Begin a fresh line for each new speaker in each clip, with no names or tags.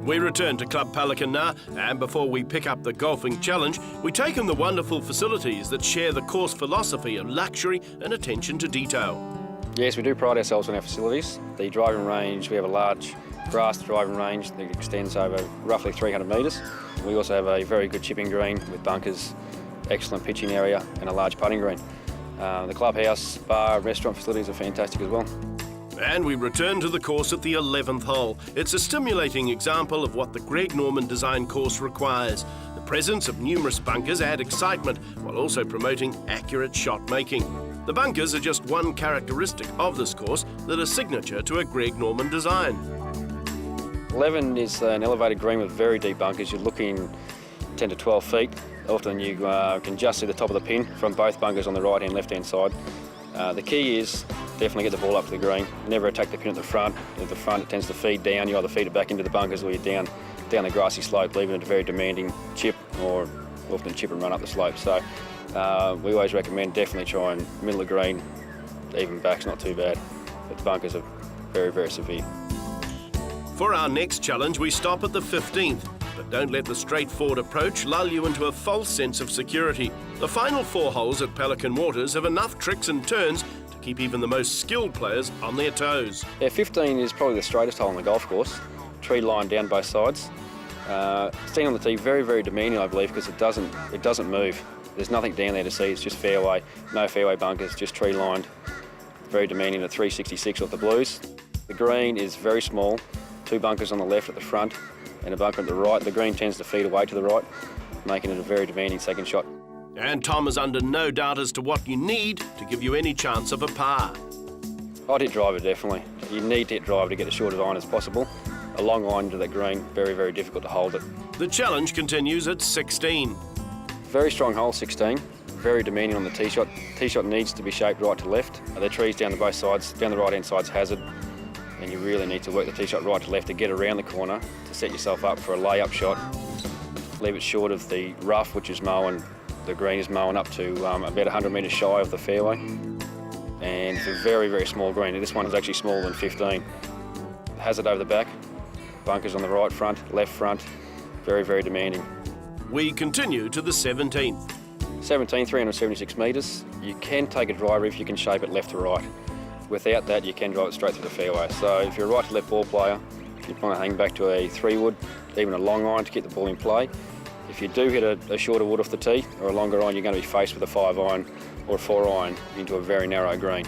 We return to Club Pelican now, and before we pick up the golfing challenge, we take in the wonderful facilities that share the course philosophy of luxury and attention to detail.
Yes, we do pride ourselves on our facilities. The driving range, we have a large grass driving range that extends over roughly 300 metres. We also have a very good chipping green with bunkers, excellent pitching area and a large putting green. The clubhouse, bar, restaurant facilities are fantastic as well.
And we return to the course at the 11th hole. It's a stimulating example of what the Greg Norman design course requires. The presence of numerous bunkers add excitement while also promoting accurate shot making. The bunkers are just one characteristic of this course that are signature to a Greg Norman design.
11 is an elevated green with very deep bunkers. You're looking 10 to 12 feet. Often you can just see the top of the pin from both bunkers on the right and left hand side. The key is definitely get the ball up to the green. Never attack the pin at the front. At the front it tends to feed down. You either feed it back into the bunkers or you're down the grassy slope, leaving it a very demanding chip, or often chip and run up the slope. So we always recommend definitely try and middle of the green. Even back's not too bad, but the bunkers are very, very severe.
For our next challenge, we stop at the 15th, but don't let the straightforward approach lull you into a false sense of security. The final 4 holes at Pelican Waters have enough tricks and turns to keep even the most skilled players on their toes.
Yeah, 15 is probably the straightest hole on the golf course. Tree line down both sides. Standing on the tee, very, very demanding, I believe, because it doesn't move. There's nothing down there to see. It's just fairway, no fairway bunkers, just tree lined. Very demanding at 366 off the blues. The green is very small. 2 bunkers on the left at the front and a bunker at the right. The green tends to feed away to the right, making it a very demanding second shot.
And Tom is under no doubt as to what you need to give you any chance of a par.
I'd hit driver, definitely. You need to hit driver to get as short of iron as possible. A long iron to that green, very, very difficult to hold it.
The challenge continues at 16.
Very strong hole, 16. Very demanding on the tee shot. Tee shot needs to be shaped right to left. There are trees down the both sides. Down the right-hand side's hazard. And you really need to work the tee shot right to left to get around the corner to set yourself up for a layup shot. Leave it short of the rough, which is mowing, the green is mowing up to about 100 metres shy of the fairway. And it's a very, very small green. This one is actually smaller than 15. Hazard over the back, bunkers on the right front, left front, very, very demanding.
We continue to the 17th.
17, 376 metres. You can take a driver if you can shape it left to right. Without that, you can drive it straight through the fairway. So if you're a right to left ball player, you want to hang back to a 3-wood, even a long iron to keep the ball in play. If you do hit a shorter wood off the tee or a longer iron, you're going to be faced with a 5-iron or a 4-iron into a very narrow green.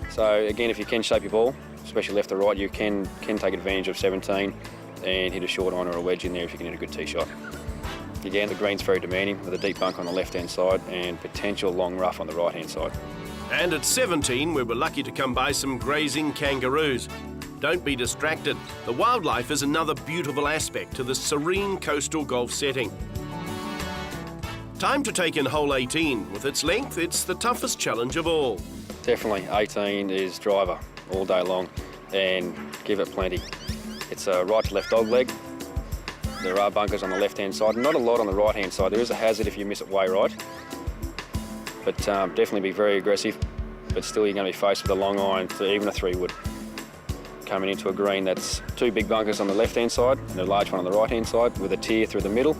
So again, if you can shape your ball, especially left to right, you can take advantage of 17 and hit a short iron or a wedge in there if you can hit a good tee shot. Again, the green's very demanding with a deep bunk on the left-hand side and potential long rough on the right-hand side.
And at 17, we were lucky to come by some grazing kangaroos. Don't be distracted. The wildlife is another beautiful aspect to this serene coastal golf setting. Time to take in hole 18. With its length, it's the toughest challenge of all.
Definitely, 18 is driver all day long, and give it plenty. It's a right to left dog leg. There are bunkers on the left-hand side, not a lot on the right-hand side. There is a hazard if you miss it way right. But definitely be very aggressive, but still you're going to be faced with a long iron to even a 3-wood. Coming into a green that's 2 big bunkers on the left-hand side and a large one on the right-hand side with a tier through the middle.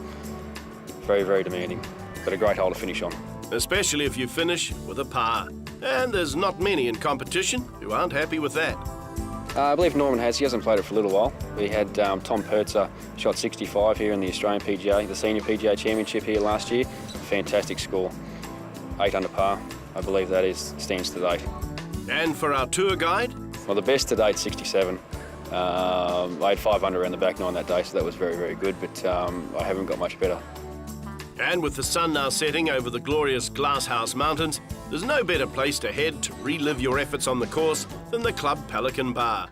Very, very demanding, but a great hole to finish on.
Especially if you finish with a par. And there's not many in competition who aren't happy with that.
I believe Norman has. He hasn't played it for a little while. We had Tom Pertzer shot 65 here in the Australian PGA, the Senior PGA Championship here last year. Fantastic score. 8 under par, I believe that stands to date.
And for our tour guide?
Well, the best to date, 67. I had 5 under around the back 9 that day, so that was very, very good, but I haven't got much better.
And with the sun now setting over the glorious Glasshouse Mountains, there's no better place to head to relive your efforts on the course than the Club Pelican Bar.